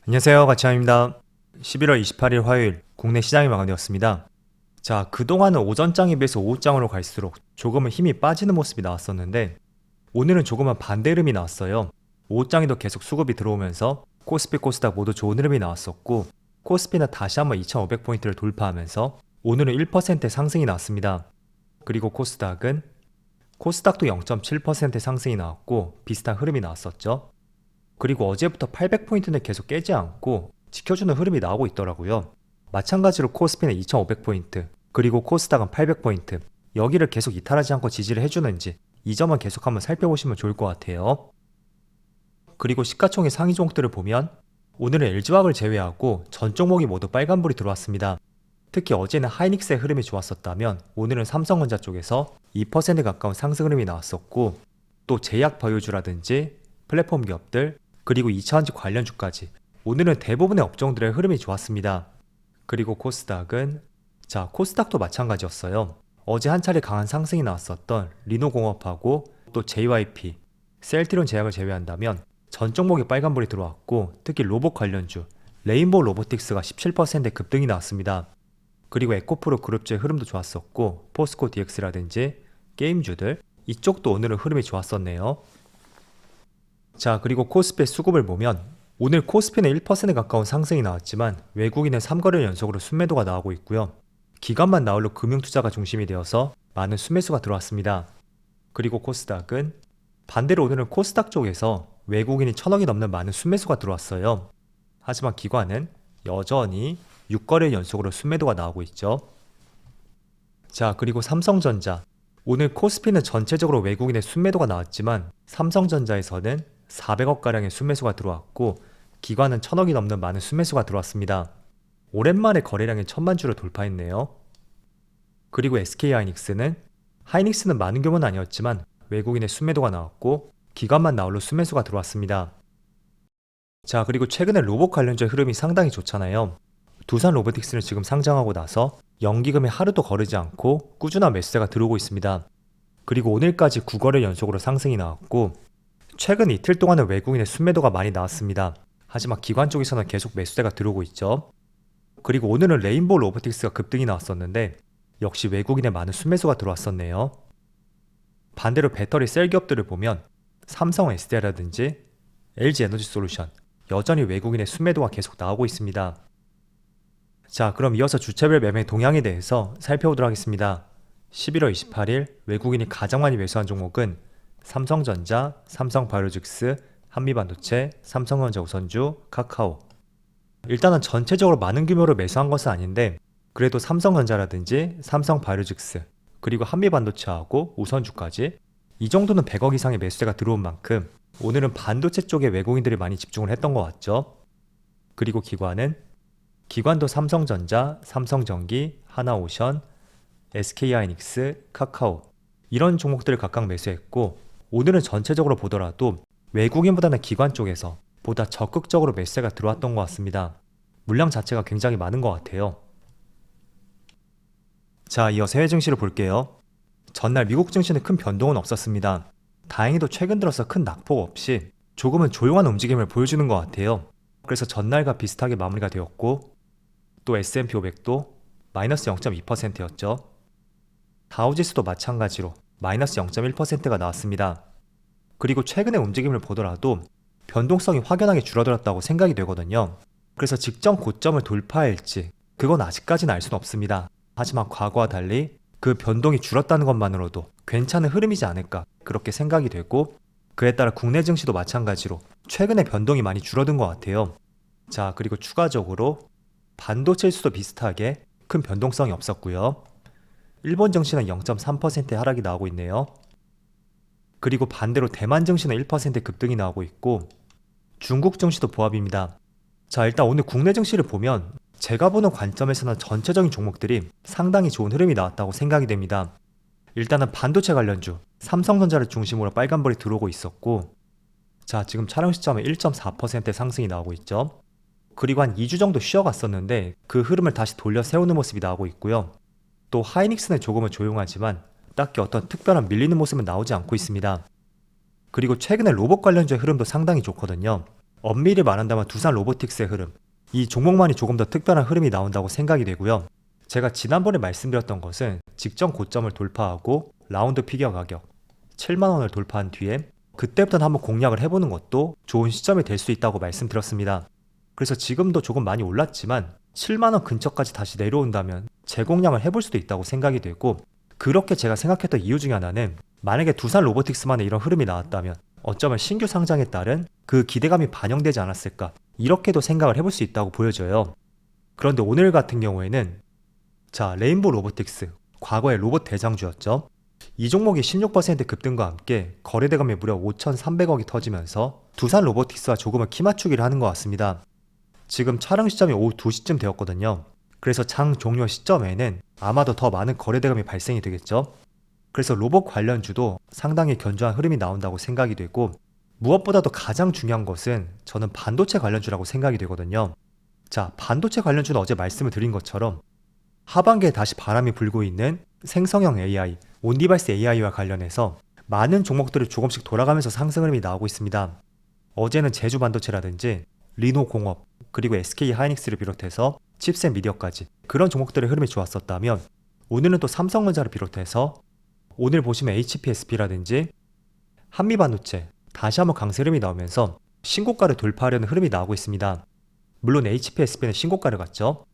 안녕하세요, 가치환입니다. 11월 28일 화요일 국내 시장이 마감되었습니다. 자, 그동안은 오전장에 비해서 오후장으로 갈수록 조금은 힘이 빠지는 모습이 나왔었는데 오늘은 조금은 반대 흐름이 나왔어요. 오후장에도 계속 수급이 들어오면서 코스피, 코스닥 모두 좋은 흐름이 나왔었고 코스피는 다시 한번 2500포인트를 돌파하면서 오늘은 1% 상승이 나왔습니다. 그리고 코스닥도 0.7% 상승이 나왔고 비슷한 흐름이 나왔었죠. 그리고 어제부터 800포인트는 계속 깨지 않고 지켜주는 흐름이 나오고 있더라고요. 마찬가지로 코스피는 2500포인트, 그리고 코스닥은 800포인트, 여기를 계속 이탈하지 않고 지지를 해주는지 이 점은 계속 한번 살펴보시면 좋을 것 같아요. 그리고 시가총액 상위 종목들을 보면 오늘은 LG화학을 제외하고 전 종목이 모두 빨간불이 들어왔습니다. 특히 어제는 하이닉스의 흐름이 좋았었다면 오늘은 삼성전자 쪽에서 2% 가까운 상승 흐름이 나왔었고 또 제약바이오주라든지 플랫폼 기업들 그리고 2차전지 관련주까지 오늘은 대부분의 업종들의 흐름이 좋았습니다. 그리고 코스닥도 마찬가지였어요. 어제 한 차례 강한 상승이 나왔었던 리노공업하고 또 JYP, 셀트리온 제약을 제외한다면 전 종목에 빨간불이 들어왔고 특히 로봇 관련주 레인보우 로보틱스가 17% 급등이 나왔습니다. 그리고 에코프로 그룹주의 흐름도 좋았었고 포스코 DX라든지 게임주들 이쪽도 오늘은 흐름이 좋았었네요. 자, 그리고 코스피의 수급을 보면 오늘 코스피는 1% 가까운 상승이 나왔지만 외국인은 3거래일 연속으로 순매도가 나오고 있고요. 기관만 나홀로 금융투자가 중심이 되어서 많은 순매수가 들어왔습니다. 그리고 코스닥은 반대로 오늘은 코스닥 쪽에서 외국인이 1000억이 넘는 많은 순매수가 들어왔어요. 하지만 기관은 여전히 6거래일 연속으로 순매도가 나오고 있죠. 자, 그리고 삼성전자 오늘 코스피는 전체적으로 외국인의 순매도가 나왔지만 삼성전자에서는 400억가량의 순매수가 들어왔고 기관은 1000억이 넘는 많은 순매수가 들어왔습니다. 오랜만에 거래량이 1000만 주를 돌파했네요. 그리고 SK하이닉스는 많은 규모는 아니었지만 외국인의 순매도가 나왔고 기관만 나홀로 순매수가 들어왔습니다. 자, 그리고 최근에 로봇 관련주의 흐름이 상당히 좋잖아요. 두산 로보틱스는 지금 상장하고 나서 연기금이 하루도 거르지 않고 꾸준한 매수세가 들어오고 있습니다. 그리고 오늘까지 9거래일 연속으로 상승이 나왔고 최근 이틀 동안은 외국인의 순매도가 많이 나왔습니다. 하지만 기관 쪽에서는 계속 매수세가 들어오고 있죠. 그리고 오늘은 레인보우 로보틱스가 급등이 나왔었는데 역시 외국인의 많은 순매수가 들어왔었네요. 반대로 배터리 셀 기업들을 보면 삼성 SDI라든지 LG 에너지솔루션 여전히 외국인의 순매도가 계속 나오고 있습니다. 자, 그럼 이어서 주체별 매매 동향에 대해서 살펴보도록 하겠습니다. 11월 28일 외국인이 가장 많이 매수한 종목은 삼성전자, 삼성바이오로직스, 한미반도체, 삼성전자우선주, 카카오. 일단은 전체적으로 많은 규모로 매수한 것은 아닌데 그래도 삼성전자라든지 삼성바이오로직스 그리고 한미반도체하고 우선주까지 이 정도는 100억 이상의 매수세가 들어온 만큼 오늘은 반도체 쪽에 외국인들이 많이 집중을 했던 것 같죠. 그리고 기관도 삼성전자, 삼성전기, 하나오션, SK하이닉스, 카카오 이런 종목들을 각각 매수했고 오늘은 전체적으로 보더라도 외국인보다는 기관 쪽에서 보다 적극적으로 매수세가 들어왔던 것 같습니다. 물량 자체가 굉장히 많은 것 같아요. 자, 이어서 해외 증시를 볼게요. 전날 미국 증시는 큰 변동은 없었습니다. 다행히도 최근 들어서 큰 낙폭 없이 조금은 조용한 움직임을 보여주는 것 같아요. 그래서 전날과 비슷하게 마무리가 되었고 또 S&P 500도 마이너스 0.2%였죠. 다우지수도 마찬가지로 마이너스 0.1%가 나왔습니다. 그리고 최근의 움직임을 보더라도 변동성이 확연하게 줄어들었다고 생각이 되거든요. 그래서 직전 고점을 돌파할지 그건 아직까지는 알 수는 없습니다. 하지만 과거와 달리 그 변동이 줄었다는 것만으로도 괜찮은 흐름이지 않을까 그렇게 생각이 되고 그에 따라 국내 증시도 마찬가지로 최근에 변동이 많이 줄어든 것 같아요. 자, 그리고 추가적으로 반도체 지수도 비슷하게 큰 변동성이 없었고요. 일본 증시는 0.3%의 하락이 나오고 있네요. 그리고 반대로 대만 증시는 1% 급등이 나오고 있고 중국 증시도 보합입니다. 자, 일단 오늘 국내 증시를 보면 제가 보는 관점에서는 전체적인 종목들이 상당히 좋은 흐름이 나왔다고 생각이 됩니다. 일단은 반도체 관련주 삼성전자를 중심으로 빨간불이 들어오고 있었고 자, 지금 촬영 시점에 1.4%의 상승이 나오고 있죠. 그리고 한 2주 정도 쉬어갔었는데 그 흐름을 다시 돌려 세우는 모습이 나오고 있고요. 또 하이닉스는 조금은 조용하지만 딱히 어떤 특별한 밀리는 모습은 나오지 않고 있습니다. 그리고 최근에 로봇 관련주의 흐름도 상당히 좋거든요. 엄밀히 말한다면 두산 로보틱스의 흐름, 이 종목만이 조금 더 특별한 흐름이 나온다고 생각이 되고요. 제가 지난번에 말씀드렸던 것은 직전 고점을 돌파하고 라운드 피겨 가격 7만원을 돌파한 뒤에 그때부터는 한번 공략을 해보는 것도 좋은 시점이 될 수 있다고 말씀드렸습니다. 그래서 지금도 조금 많이 올랐지만 7만원 근처까지 다시 내려온다면 재공략을 해볼 수도 있다고 생각이 되고, 그렇게 제가 생각했던 이유 중에 하나는 만약에 두산 로보틱스만의 이런 흐름이 나왔다면 어쩌면 신규 상장에 따른 그 기대감이 반영되지 않았을까, 이렇게도 생각을 해볼 수 있다고 보여져요. 그런데 오늘 같은 경우에는 레인보우 로보틱스, 과거의 로봇 대장주였죠. 이 종목이 16% 급등과 함께 거래대금이 무려 5,300억이 터지면서 두산 로보틱스와 조금은 키맞추기를 하는 것 같습니다. 지금 촬영 시점이 오후 2시쯤 되었거든요. 그래서 장 종료 시점에는 아마도 더 많은 거래대금이 발생이 되겠죠. 그래서 로봇 관련주도 상당히 견조한 흐름이 나온다고 생각이 되고, 무엇보다도 가장 중요한 것은 저는 반도체 관련주라고 생각이 되거든요. 반도체 관련주는 어제 말씀을 드린 것처럼 하반기에 다시 바람이 불고 있는 생성형 AI, 온디바이스 AI와 관련해서 많은 종목들이 조금씩 돌아가면서 상승 흐름이 나오고 있습니다. 어제는 제주반도체라든지 리노공업, 그리고 SK하이닉스를 비롯해서 칩셋 미디어까지 그런 종목들의 흐름이 좋았었다면, 오늘은 또 삼성전자를 비롯해서 오늘 보시면 HPSP라든지 한미반도체 다시 한번 강세 흐름이 나오면서 신고가를 돌파하려는 흐름이 나오고 있습니다. 물론 HPSP는 신고가를 갔죠.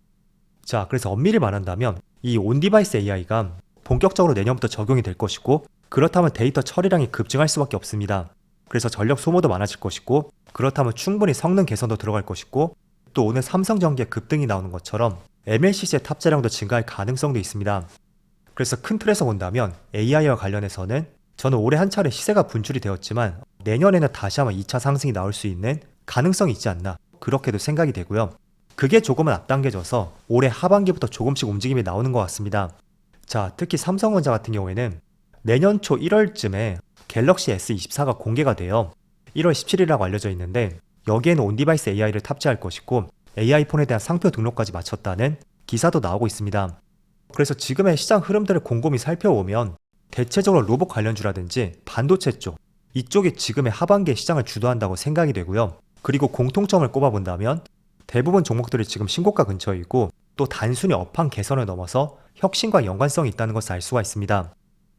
그래서 엄밀히 말한다면 이 온디바이스 AI가 본격적으로 내년부터 적용이 될 것이고, 그렇다면 데이터 처리량이 급증할 수밖에 없습니다. 그래서 전력 소모도 많아질 것이고, 그렇다면 충분히 성능 개선도 들어갈 것이고, 또 오늘 삼성전기의 급등이 나오는 것처럼 MLCC의 탑재량도 증가할 가능성도 있습니다. 그래서 큰 틀에서 본다면 AI와 관련해서는 저는 올해 한 차례 시세가 분출이 되었지만 내년에는 다시 한번 2차 상승이 나올 수 있는 가능성이 있지 않나, 그렇게도 생각이 되고요. 그게 조금은 앞당겨져서 올해 하반기부터 조금씩 움직임이 나오는 것 같습니다. 특히 삼성전자 같은 경우에는 내년 초 1월쯤에 갤럭시 S24가 공개가 돼요. 1월 17일이라고 알려져 있는데, 여기에는 온디바이스 AI를 탑재할 것이고 AI폰에 대한 상표 등록까지 마쳤다는 기사도 나오고 있습니다. 그래서 지금의 시장 흐름들을 곰곰이 살펴보면 대체적으로 로봇 관련주라든지 반도체 쪽, 이쪽이 지금의 하반기의 시장을 주도한다고 생각이 되고요. 그리고 공통점을 꼽아본다면 대부분 종목들이 지금 신고가 근처이고, 또 단순히 업황 개선을 넘어서 혁신과 연관성이 있다는 것을 알 수가 있습니다.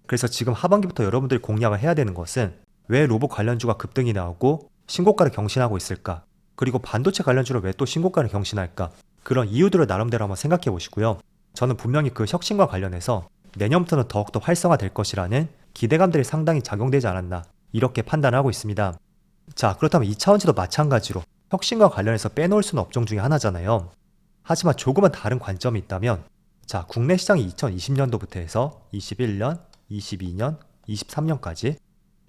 그래서 지금 하반기부터 여러분들이 공략을 해야 되는 것은 왜 로봇 관련주가 급등이 나오고 신고가를 경신하고 있을까? 그리고 반도체 관련주를 왜 또 신고가를 경신할까? 그런 이유들을 나름대로 한번 생각해 보시고요. 저는 분명히 그 혁신과 관련해서 내년부터는 더욱더 활성화될 것이라는 기대감들이 상당히 작용되지 않았나, 이렇게 판단하고 있습니다. 그렇다면 2차원지도 마찬가지로 혁신과 관련해서 빼놓을 수는 업종 중에 하나잖아요. 하지만 조금은 다른 관점이 있다면, 국내 시장이 2020년도부터 해서 21년, 22년, 23년까지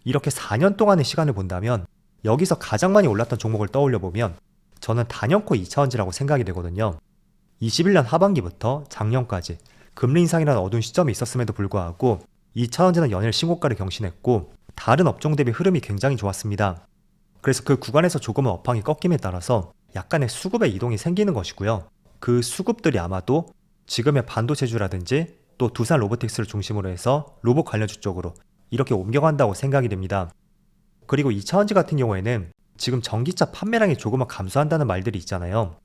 이렇게 4년 동안의 시간을 본다면 여기서 가장 많이 올랐던 종목을 떠올려 보면 저는 단연코 2차원지라고 생각이 되거든요. 21년 하반기부터 작년까지 금리 인상이라는 어두운 시점이 있었음에도 불구하고 2차원지는 연일 신고가를 경신했고, 다른 업종 대비 흐름이 굉장히 좋았습니다. 그래서 그 구간에서 조금은 업황이 꺾임에 따라서 약간의 수급의 이동이 생기는 것이고요. 그 수급들이 아마도 지금의 반도체주라든지 또 두산 로보틱스를 중심으로 해서 로봇 관련주 쪽으로 이렇게 옮겨간다고 생각이 됩니다. 그리고 2차원지 같은 경우에는 지금 전기차 판매량이 조금은 감소한다는 말들이 있잖아요.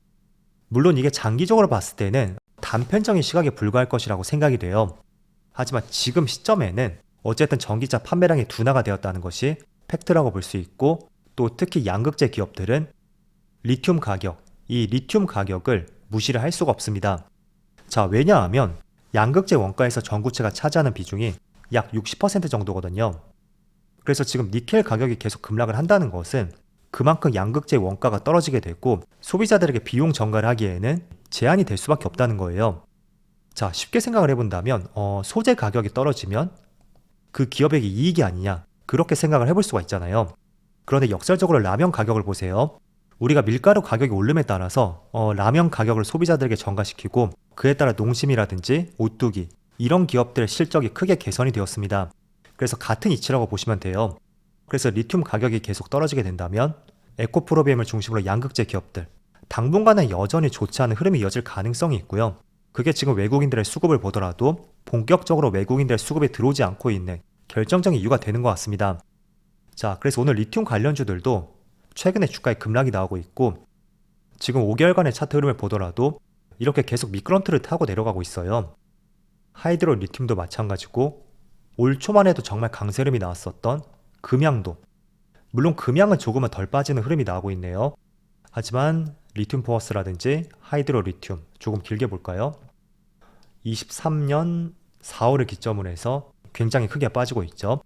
물론 이게 장기적으로 봤을 때는 단편적인 시각에 불과할 것이라고 생각이 돼요. 하지만 지금 시점에는 어쨌든 전기차 판매량이 둔화가 되었다는 것이 팩트라고 볼 수 있고, 또 특히 양극재 기업들은 리튬 가격, 이 리튬 가격을 무시를 할 수가 없습니다. 왜냐하면 양극재 원가에서 전구체가 차지하는 비중이 약 60% 정도거든요. 그래서 지금 니켈 가격이 계속 급락을 한다는 것은 그만큼 양극재 원가가 떨어지게 되고 소비자들에게 비용 전가를 하기에는 제한이 될 수밖에 없다는 거예요. 쉽게 생각을 해본다면 소재 가격이 떨어지면 그 기업에게 이익이 아니냐, 그렇게 생각을 해볼 수가 있잖아요. 그런데 역설적으로 라면 가격을 보세요. 우리가 밀가루 가격이 오름에 따라서 라면 가격을 소비자들에게 전가시키고, 그에 따라 농심이라든지 오뚜기 이런 기업들의 실적이 크게 개선이 되었습니다. 그래서 같은 이치라고 보시면 돼요. 그래서 리튬 가격이 계속 떨어지게 된다면 에코프로비엠을 중심으로 양극재 기업들 당분간은 여전히 좋지 않은 흐름이 이어질 가능성이 있고요. 그게 지금 외국인들의 수급을 보더라도 본격적으로 외국인들의 수급이 들어오지 않고 있는 결정적인 이유가 되는 것 같습니다. 그래서 오늘 리튬 관련주들도 최근에 주가에 급락이 나오고 있고 지금 5개월간의 차트 흐름을 보더라도 이렇게 계속 미끄럼틀을 타고 내려가고 있어요. 하이드로 리튬도 마찬가지고 올 초만 해도 정말 강세 흐름이 나왔었던 금양도, 물론 금양은 조금은 덜 빠지는 흐름이 나오고 있네요. 하지만 리튬 포어스라든지 하이드로 리튬 조금 길게 볼까요? 23년 4월을 기점으로 해서 굉장히 크게 빠지고 있죠.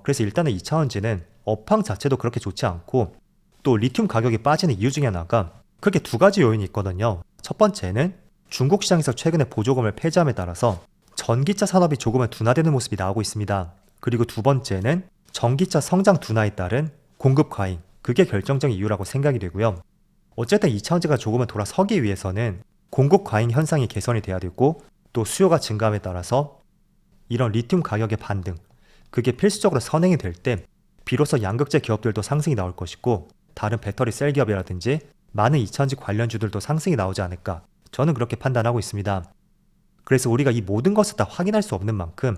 그래서 일단은 2차원지는 업황 자체도 그렇게 좋지 않고 또 리튬 가격이 빠지는 이유 중에 하나가 크게 두 가지 요인이 있거든요. 첫 번째는 중국 시장에서 최근에 보조금을 폐지함에 따라서 전기차 산업이 조금은 둔화되는 모습이 나오고 있습니다. 그리고 두 번째는 전기차 성장 둔화에 따른 공급 과잉, 그게 결정적인 이유라고 생각이 되고요. 어쨌든 2차원지가 조금은 돌아서기 위해서는 공급 과잉 현상이 개선이 돼야 되고 또 수요가 증가함에 따라서 이런 리튬 가격의 반등, 그게 필수적으로 선행이 될 때 비로소 양극재 기업들도 상승이 나올 것이고 다른 배터리 셀 기업이라든지 많은 2차전지 관련주들도 상승이 나오지 않을까, 저는 그렇게 판단하고 있습니다. 그래서 우리가 이 모든 것을 다 확인할 수 없는 만큼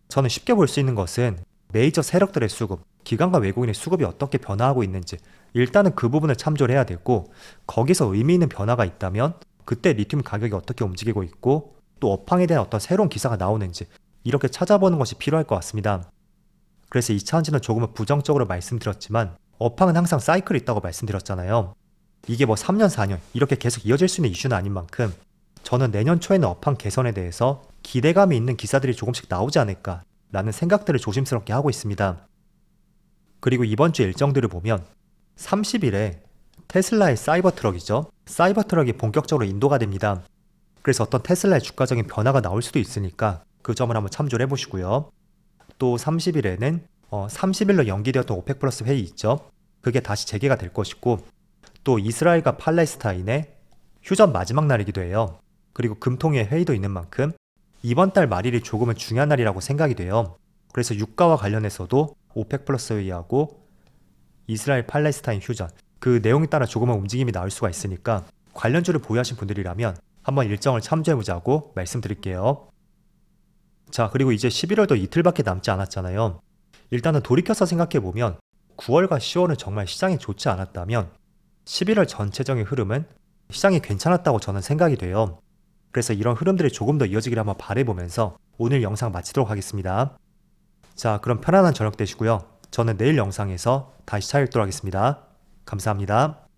저는 쉽게 볼 수 있는 것은 메이저 세력들의 수급, 기관과 외국인의 수급이 어떻게 변화하고 있는지 일단은 그 부분을 참조를 해야 되고 거기서 의미 있는 변화가 있다면 그때 리튬 가격이 어떻게 움직이고 있고 또 업황에 대한 어떤 새로운 기사가 나오는지 이렇게 찾아보는 것이 필요할 것 같습니다. 그래서 2차전지는 조금은 부정적으로 말씀드렸지만 업황은 항상 사이클이 있다고 말씀드렸잖아요. 이게 뭐 3년, 4년 이렇게 계속 이어질 수 있는 이슈는 아닌 만큼 저는 내년 초에는 업황 개선에 대해서 기대감이 있는 기사들이 조금씩 나오지 않을까 라는 생각들을 조심스럽게 하고 있습니다. 그리고 이번 주 일정들을 보면 30일에 테슬라의 사이버 트럭이죠. 사이버 트럭이 본격적으로 인도가 됩니다. 그래서 어떤 테슬라의 주가적인 변화가 나올 수도 있으니까 그 점을 한번 참조를 해보시고요. 또 30일에는 30일로 연기되었던 오펙 플러스 회의 있죠. 그게 다시 재개가 될 것이고 또 이스라엘과 팔레스타인의 휴전 마지막 날이기도 해요. 그리고 금통위의 회의도 있는 만큼 이번 달 말일이 조금은 중요한 날이라고 생각이 돼요. 그래서 유가와 관련해서도 오펙 플러스 회의하고 이스라엘 팔레스타인 휴전, 그 내용에 따라 조금은 움직임이 나올 수가 있으니까 관련주를 보유하신 분들이라면 한번 일정을 참조해보자고 말씀드릴게요. 자, 그리고 이제 11월도 이틀밖에 남지 않았잖아요. 일단은 돌이켜서 생각해보면 9월과 10월은 정말 시장이 좋지 않았다면 11월 전체적인 흐름은 시장이 괜찮았다고 저는 생각이 돼요. 그래서 이런 흐름들이 조금 더 이어지기를 한번 바라보면서 오늘 영상 마치도록 하겠습니다. 자, 그럼 편안한 저녁 되시고요. 저는 내일 영상에서 다시 찾아뵙도록 하겠습니다. 감사합니다.